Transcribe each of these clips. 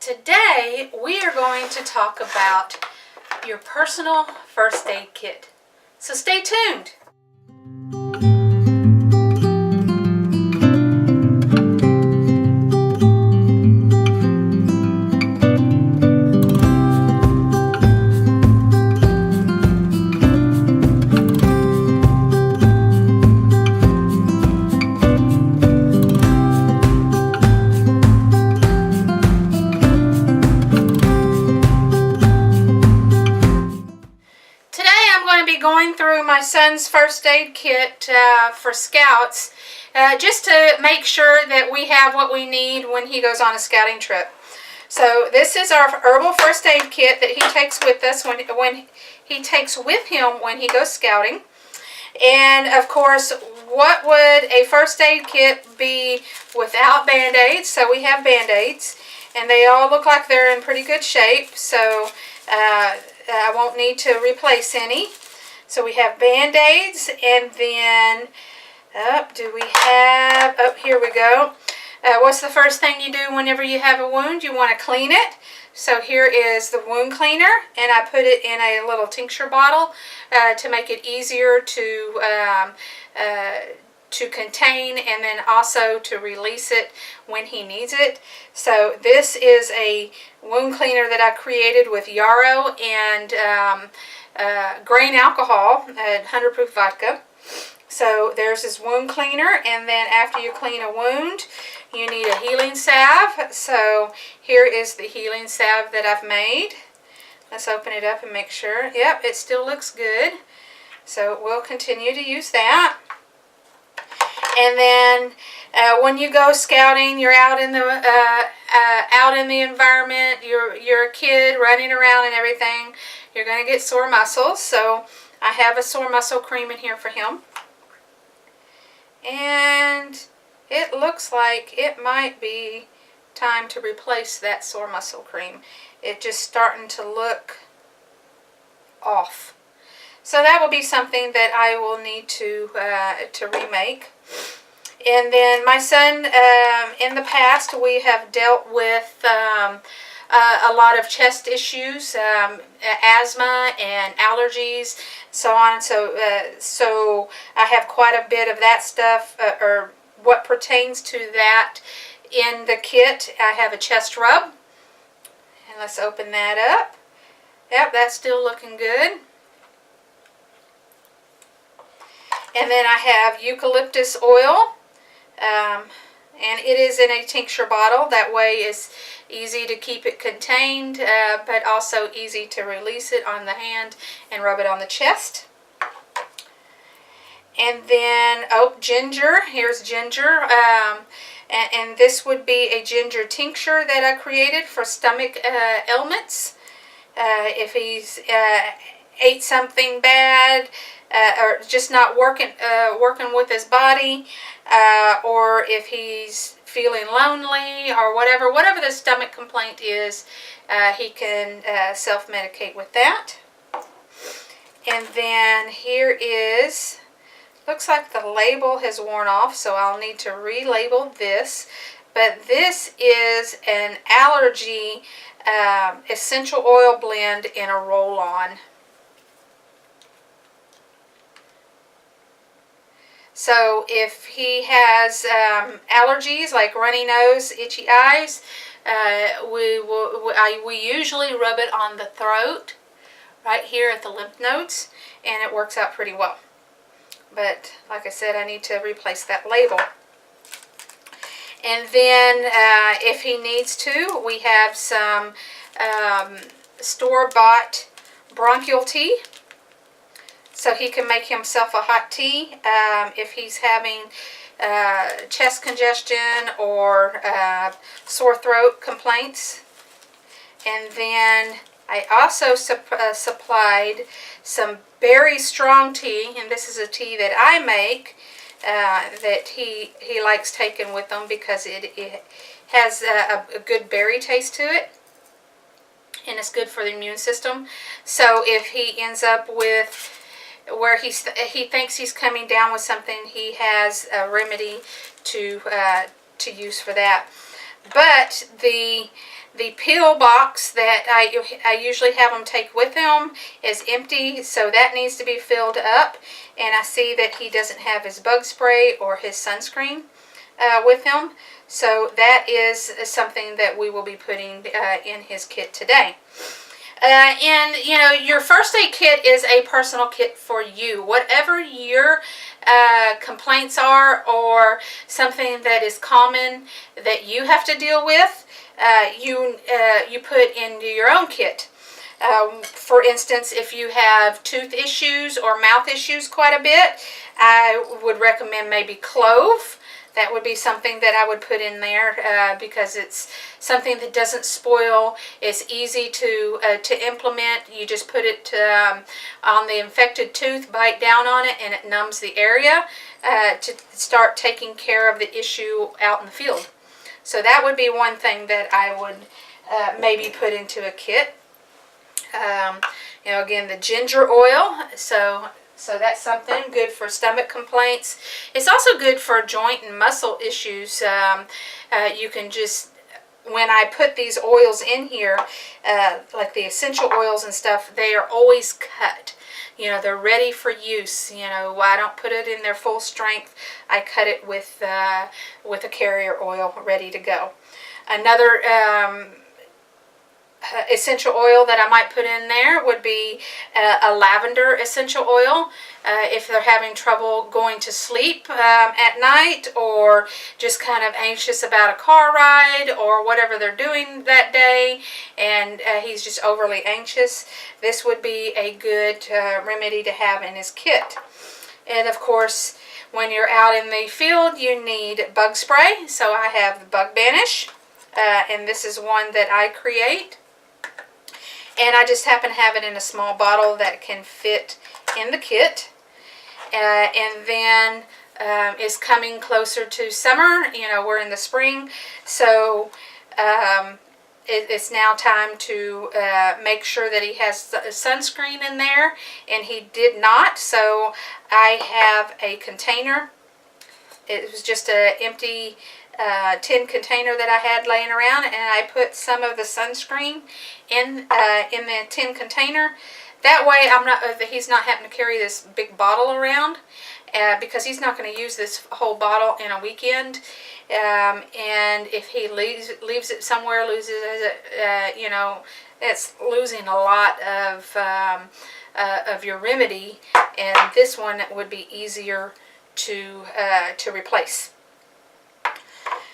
Today we are going to talk about your personal first aid kit. So stay tuned. Going through my son's first aid kit for scouts just to make sure that we have what we need when he goes on a scouting trip. So this is our herbal first aid kit that he takes with us when he takes with him when he goes scouting. And of course, what would a first aid kit be without band-aids? So we have band-aids, and they all look like they're in pretty good shape, so I won't need to replace any. So we have Band-Aids, and then, here we go. What's the first thing you do whenever you have a wound? You want to clean it. So here is the wound cleaner, and I put it in a little tincture bottle to make it easier to contain, and then also to release it when he needs it. So this is a wound cleaner that I created with yarrow and grain alcohol and 100 proof vodka. So there's this wound cleaner, and then after you clean a wound, you need a healing salve. So here is the healing salve that I've made. Let's open it up and make sure. Yep, it still looks good. So we'll continue to use that. And then when you go scouting, you're out in the environment. You're a kid running around and everything. You're going to get sore muscles. So I have a sore muscle cream in here for him. And it looks like it might be time to replace that sore muscle cream. It's just starting to look off. So that will be something that I will need to remake. And then my son, in the past, we have dealt with a lot of chest issues, asthma and allergies, so on. So I have quite a bit of that stuff, or what pertains to that in the kit. I have a chest rub, and let's open that up. Yep, that's still looking good. And then I have eucalyptus oil, and it is in a tincture bottle. That way it's easy to keep it contained, but also easy to release it on the hand and rub it on the chest. And then, ginger. Here's ginger. And this would be a ginger tincture that I created for stomach ailments. If he's ate something bad, or just not working with his body, or if he's feeling lonely or whatever the stomach complaint is, he can self-medicate with that. And then here is, looks like the label has worn off, so I'll need to relabel this. But this is an allergy essential oil blend in a roll-on. So if he has allergies like runny nose, itchy eyes, we usually rub it on the throat, right here at the lymph nodes, and it works out pretty well. But like I said, I need to replace that label. And then if he needs to, we have some store-bought bronchial tea. So he can make himself a hot tea if he's having chest congestion or sore throat complaints. And then I also supplied some berry strong tea, and this is a tea that I make that he likes taking with him because it has a good berry taste to it, and it's good for the immune system. So if he ends up with where he thinks he's coming down with something, he has a remedy to use for that. But the The pill box that I usually have them take with them is empty, so that needs to be filled up. And I see that he doesn't have his bug spray or his sunscreen with him. So that is something that we will be putting in his kit today. And, you know, your first aid kit is a personal kit for you. Whatever your complaints are or something that is common that you have to deal with, you put into your own kit. For instance, if you have tooth issues or mouth issues quite a bit, I would recommend maybe clove. That would be something that I would put in there because it's something that doesn't spoil. It's easy to implement. You just put it on the infected tooth, bite down on it, and it numbs the area to start taking care of the issue out in the field. So that would be one thing that I would maybe put into a kit. You know, again, the ginger oil. So that's something good for stomach complaints. It's also good for joint and muscle issues. You can just, when I put these oils in here, like the essential oils and stuff, they are always cut. You know, they're ready for use. You know, I don't put it in their full strength. I cut it with a carrier oil ready to go. Another essential oil that I might put in there would be a lavender essential oil. If they're having trouble going to sleep at night, or just kind of anxious about a car ride or whatever they're doing that day, and he's just overly anxious, this would be a good remedy to have in his kit. And of course, when you're out in the field, you need bug spray. So I have the Bug Banish, and this is one that I create. And I just happen to have it in a small bottle that can fit in the kit. And then it's coming closer to summer. You know, we're in the spring. So it's now time to make sure that he has sunscreen in there. And he did not. So I have a container. It was just an empty tin container that I had laying around, and I put some of the sunscreen in the tin container. That way, he's not having to carry this big bottle around, because he's not going to use this whole bottle in a weekend. And if he leaves it somewhere, loses it, you know, it's losing a lot of your remedy, and this one would be easier to replace.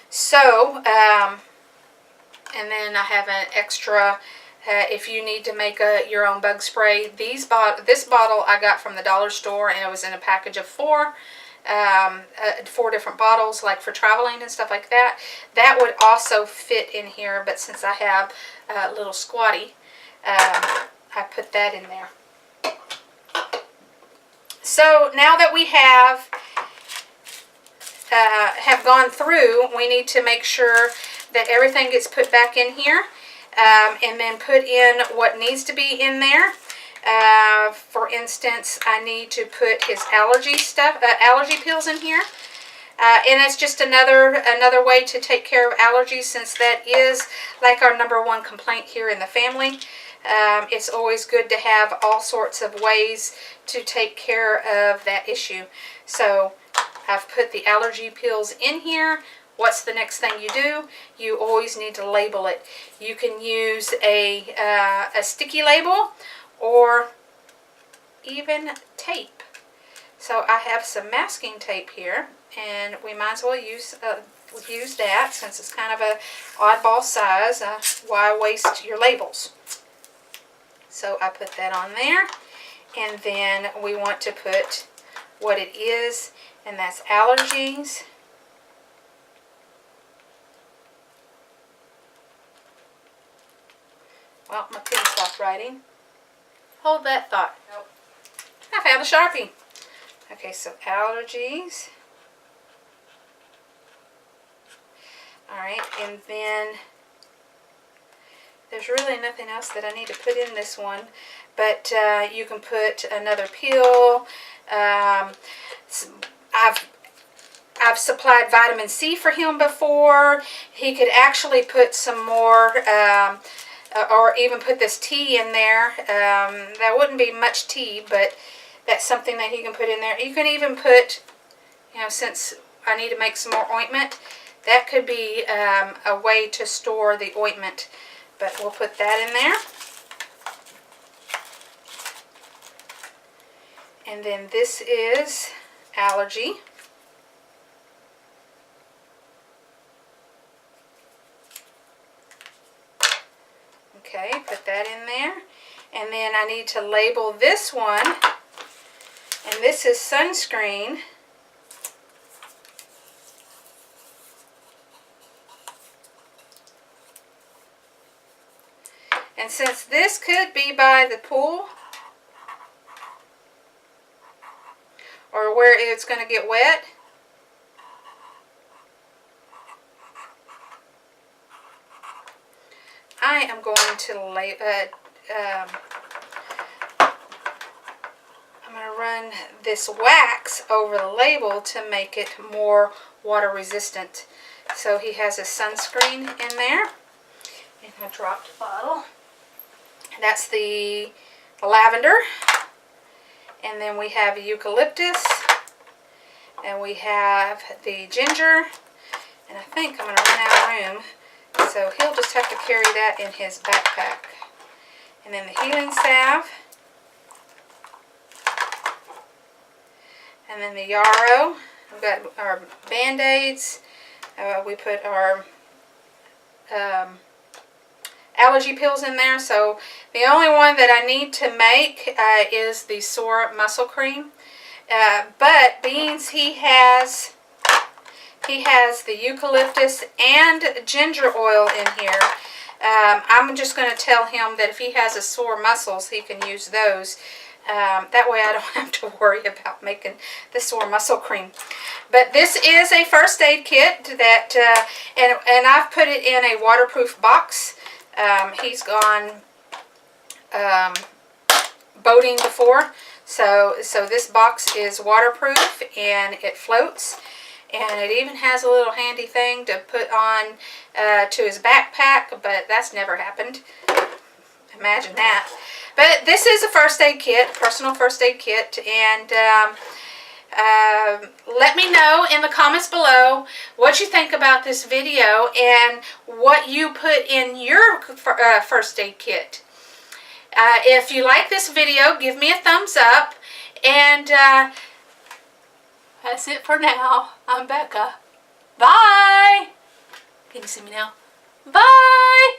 So, and then I have an extra, if you need to make your own bug spray. This bottle I got from the dollar store, and it was in a package of 4 different bottles, like for traveling and stuff like that. That would also fit in here, but since I have a little squatty, I put that in there. So now that we have gone through, we need to make sure that everything gets put back in here, and then put in what needs to be in there. For instance, I need to put his allergy pills in here, and it's just another way to take care of allergies, since that is like our #1 complaint here in the family. It's always good to have all sorts of ways to take care of that issue. So I've put the allergy pills in here. What's the next thing you do? You always need to label it. You can use a sticky label or even tape. So I have some masking tape here, and we might as well use that, since it's kind of a oddball size. Why waste your labels? So I put that on there, and then we want to put what it is, and that's allergies. Well, my pen stopped writing. Hold that thought. Nope. I found a Sharpie. Okay, so allergies. Alright, and then there's really nothing else that I need to put in this one, but you can put another pill. I've supplied vitamin C for him before. He could actually put some more, or even put this tea in there. That wouldn't be much tea, but that's something that he can put in there. You can even put, you know, since I need to make some more ointment, that could be a way to store the ointment. But we'll put that in there. And then this is allergy. Okay, put that in there. And then I need to label this one. And this is sunscreen. And since this could be by the pool, or where it's going to get wet, I am going to run this wax over the label to make it more water resistant. So he has a sunscreen in there. And I dropped a bottle. That's the lavender. And then we have eucalyptus. And we have the ginger. And I think I'm going to run out of room. So he'll just have to carry that in his backpack. And then the healing salve. And then the yarrow. We've got our Band-Aids. We put our allergy pills in there. So the only one that I need to make is the sore muscle cream. But beans, he has the eucalyptus and ginger oil in here. I'm just going to tell him that if he has a sore muscles, he can use those. That way I don't have to worry about making the sore muscle cream. But this is a first aid kit that, and I've put it in a waterproof box. He's gone boating before, so this box is waterproof and it floats. And it even has a little handy thing to put on to his backpack, but that's never happened. Imagine that. But this is a first aid kit, personal first aid kit, and let me know in the comments below what you think about this video and what you put in your first aid kit. If you like this video, give me a thumbs up, and that's it for now. I'm Becca. Bye! Can you see me now? Bye!